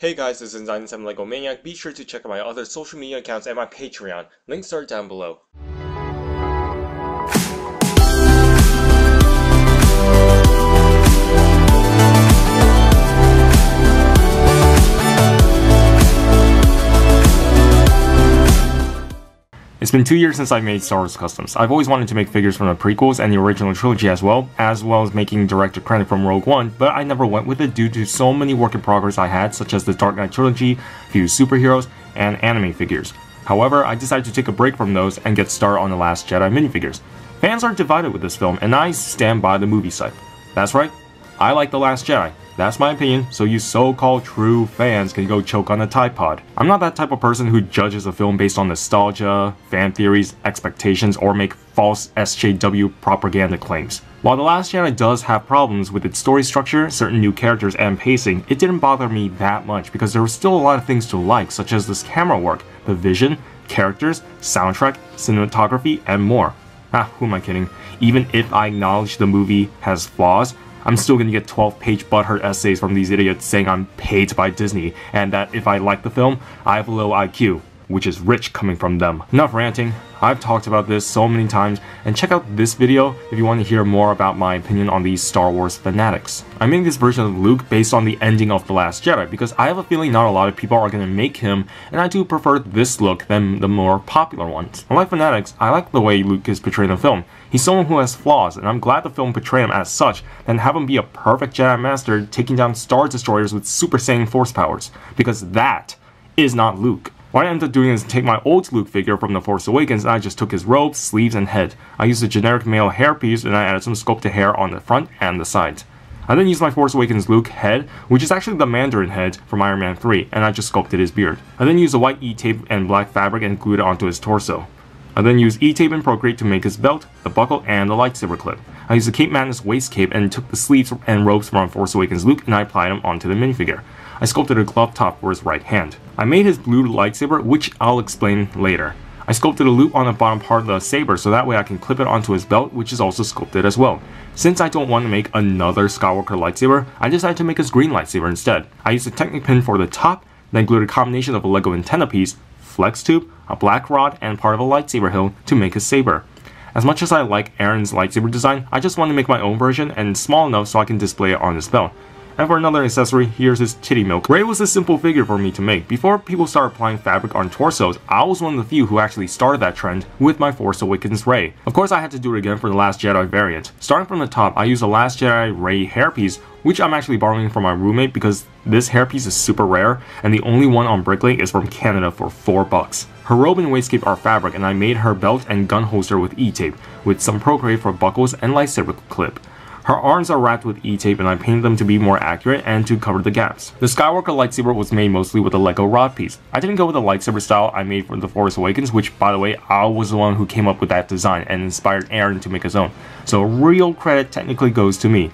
Hey guys, this is 97 Lego Maniac. Be sure to check out my other social media accounts and my Patreon. Links are down below. It's been 2 years since I made Star Wars Customs. I've always wanted to make figures from the prequels and the original trilogy as well as making director credit from Rogue One, but I never went with it due to so many work in progress I had, such as the Dark Knight trilogy, few superheroes, and anime figures. However, I decided to take a break from those and get started on The Last Jedi minifigures. Fans are divided with this film, and I stand by the movie side. That's right, I like The Last Jedi. That's my opinion, so you so-called true fans can go choke on a Tide Pod. I'm not that type of person who judges a film based on nostalgia, fan theories, expectations, or make false SJW propaganda claims. While The Last Jedi does have problems with its story structure, certain new characters, and pacing, it didn't bother me that much because there were still a lot of things to like, such as this camera work, the vision, characters, soundtrack, cinematography, and more. Who am I kidding? Even if I acknowledge the movie has flaws, I'm still gonna get 12-page butthurt essays from these idiots saying I'm paid by Disney, and that if I like the film, I have a low IQ, which is rich coming from them. Enough ranting. I've talked about this so many times, and check out this video if you want to hear more about my opinion on these Star Wars fanatics. I made this version of Luke based on the ending of The Last Jedi because I have a feeling not a lot of people are gonna make him, and I do prefer this look than the more popular ones. Unlike fanatics, I like the way Luke is portrayed in the film. He's someone who has flaws, and I'm glad the film portrayed him as such than have him be a perfect Jedi Master taking down Star Destroyers with Super Saiyan Force powers, because that is not Luke. What I ended up doing is take my old Luke figure from The Force Awakens and I just took his robes, sleeves, and head. I used a generic male hairpiece and I added some sculpted hair on the front and the sides. I then used my Force Awakens Luke head, which is actually the Mandarin head from Iron Man 3, and I just sculpted his beard. I then used a white E-tape and black fabric and glued it onto his torso. I then used E-tape and Procreate to make his belt, the buckle, and the lightsaber clip. I used the Cape Madness waist cape and took the sleeves and robes from Force Awakens Luke and I applied them onto the minifigure. I sculpted a glove top for his right hand. I made his blue lightsaber, which I'll explain later. I sculpted a loop on the bottom part of the saber so that way I can clip it onto his belt, which is also sculpted as well. Since I don't want to make another Skywalker lightsaber, I decided to make his green lightsaber instead. I used a Technic pin for the top, then glued a combination of a Lego antenna piece, flex tube, a black rod, and part of a lightsaber hilt to make his saber. As much as I like Aaron's lightsaber design, I just want to make my own version and small enough so I can display it on his belt. And for another accessory, here's his titty milk. Rey was a simple figure for me to make. Before people started applying fabric on torsos, I was one of the few who actually started that trend with my Force Awakens Rey. Of course, I had to do it again for the Last Jedi variant. Starting from the top, I used the Last Jedi Rey hairpiece, which I'm actually borrowing from my roommate because this hairpiece is super rare, and the only one on Bricklink is from Canada for $4. Her robe and waistcape are fabric, and I made her belt and gun holster with E-tape, with some Procreate for buckles and lightsaber clip. Her arms are wrapped with E-tape and I painted them to be more accurate and to cover the gaps. The Skywalker lightsaber was made mostly with a Lego rod piece. I didn't go with the lightsaber style I made for The Force Awakens, which, by the way, I was the one who came up with that design and inspired Aaron to make his own. So real credit technically goes to me.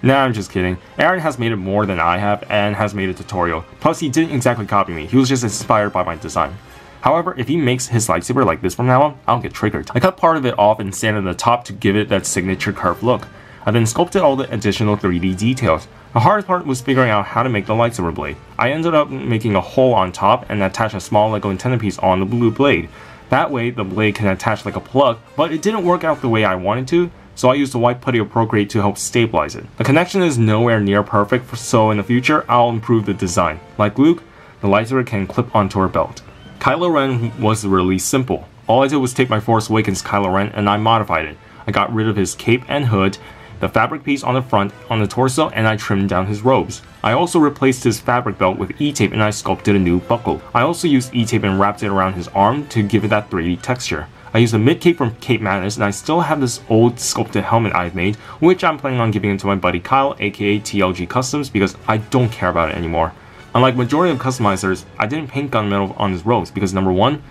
Nah, I'm just kidding. Aaron has made it more than I have and has made a tutorial. Plus, he didn't exactly copy me, he was just inspired by my design. However, if he makes his lightsaber like this from now on, I'll get triggered. I cut part of it off and sanded the top to give it that signature curved look. I then sculpted all the additional 3D details. The hardest part was figuring out how to make the lightsaber blade. I ended up making a hole on top and attached a small Lego antenna piece on the blue blade. That way, the blade can attach like a plug, but it didn't work out the way I wanted to, so I used the white putty of Procreate to help stabilize it. The connection is nowhere near perfect, so in the future, I'll improve the design. Like Luke, the lightsaber can clip onto her belt. Kylo Ren was really simple. All I did was take my Force Awakens Kylo Ren and I modified it. I got rid of his cape and hood, the fabric piece on the front, on the torso, and I trimmed down his robes. I also replaced his fabric belt with E-tape and I sculpted a new buckle. I also used E-tape and wrapped it around his arm to give it that 3D texture. I used a mid-cape from Cape Madness and I still have this old sculpted helmet I've made, which I'm planning on giving it to my buddy Kyle, aka TLG Customs, because I don't care about it anymore. Unlike majority of customizers, I didn't paint gunmetal on his robes because number one,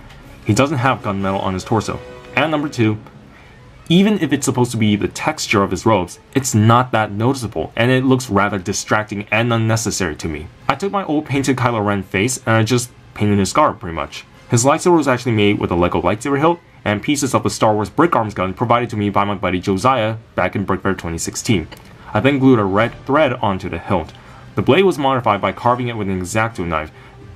he doesn't have gunmetal on his torso, and number two, even if it's supposed to be the texture of his robes, it's not that noticeable, and it looks rather distracting and unnecessary to me. I took my old painted Kylo Ren face and I just painted his scar pretty much. His lightsaber was actually made with a Lego lightsaber hilt and pieces of the Star Wars Brick Arms gun provided to me by my buddy Josiah back in Brick Fair 2016. I then glued a red thread onto the hilt. The blade was modified by carving it with an X-Acto knife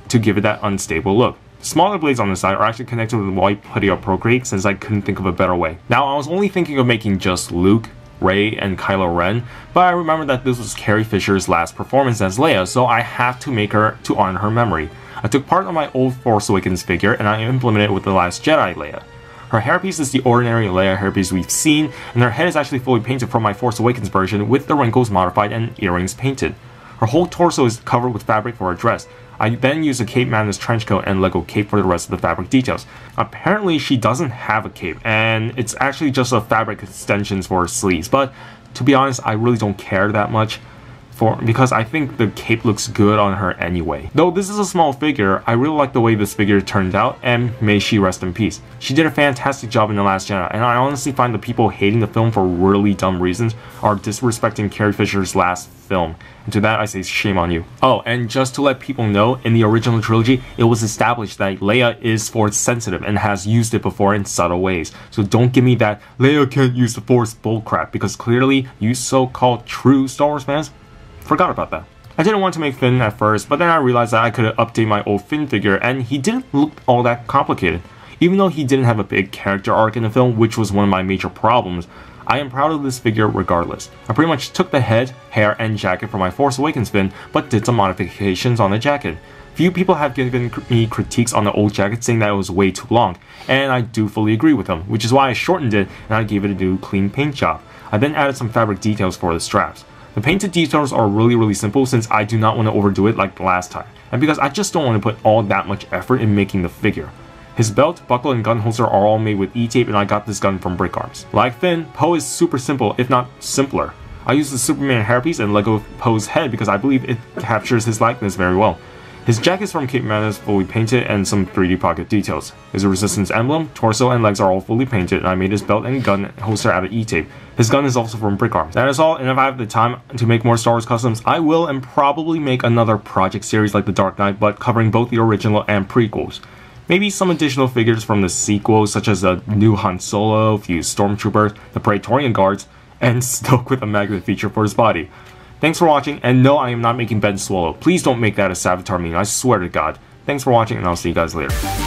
to give it that unstable look. Smaller blades on the side are actually connected with white putty or Procreate since I couldn't think of a better way. Now, I was only thinking of making just Luke, Rey, and Kylo Ren, but I remembered that this was Carrie Fisher's last performance as Leia, so I have to make her to honor her memory. I took part of my old Force Awakens figure and I implemented it with the Last Jedi Leia. Her hairpiece is the ordinary Leia hairpiece we've seen, and her head is actually fully painted from my Force Awakens version with the wrinkles modified and earrings painted. Her whole torso is covered with fabric for her dress. I then used a Cape Madness trenchcoat and Lego cape for the rest of the fabric details. Apparently she doesn't have a cape, and it's actually just a fabric extensions for her sleeves, but to be honest, I really don't care that much because I think the cape looks good on her anyway. Though this is a small figure, I really like the way this figure turned out, and may she rest in peace. She did a fantastic job in The Last Jedi, and I honestly find the people hating the film for really dumb reasons are disrespecting Carrie Fisher's last film. And to that I say shame on you. Oh, and just to let people know, in the original trilogy, it was established that Leia is Force sensitive and has used it before in subtle ways. So don't give me that Leia can't use the Force bullcrap, because clearly you so-called true Star Wars fans forgot about that. I didn't want to make Finn at first, but then I realized that I could update my old Finn figure and he didn't look all that complicated. Even though he didn't have a big character arc in the film, which was one of my major problems, I am proud of this figure regardless. I pretty much took the head, hair, and jacket from my Force Awakens Finn, but did some modifications on the jacket. Few people have given me critiques on the old jacket saying that it was way too long, and I do fully agree with them, which is why I shortened it and I gave it a new clean paint job. I then added some fabric details for the straps. The painted details are really simple since I do not want to overdo it like the last time, and because I just don't want to put all that much effort in making the figure. His belt, buckle, and gun holster are all made with E-tape, and I got this gun from Brick Arms. Like Finn, Poe is super simple, if not simpler. I used the Superman hairpiece and Lego Poe's head because I believe it captures his likeness very well. His jacket is from Cape Madness, fully painted, and some 3D pocket details. His Resistance emblem, torso, and legs are all fully painted, and I made his belt and gun holster out of E-tape. His gun is also from Brick Arms. That is all, and if I have the time to make more Star Wars customs, I will, and probably make another project series like The Dark Knight, but covering both the original and prequels. Maybe some additional figures from the sequels, such as a new Han Solo, few Stormtroopers, the Praetorian Guards, and Snoke with a magnet feature for his body. Thanks for watching, and no, I am not making Ben swallow. Please don't make that a Savitar meme, I swear to God. Thanks for watching, and I'll see you guys later.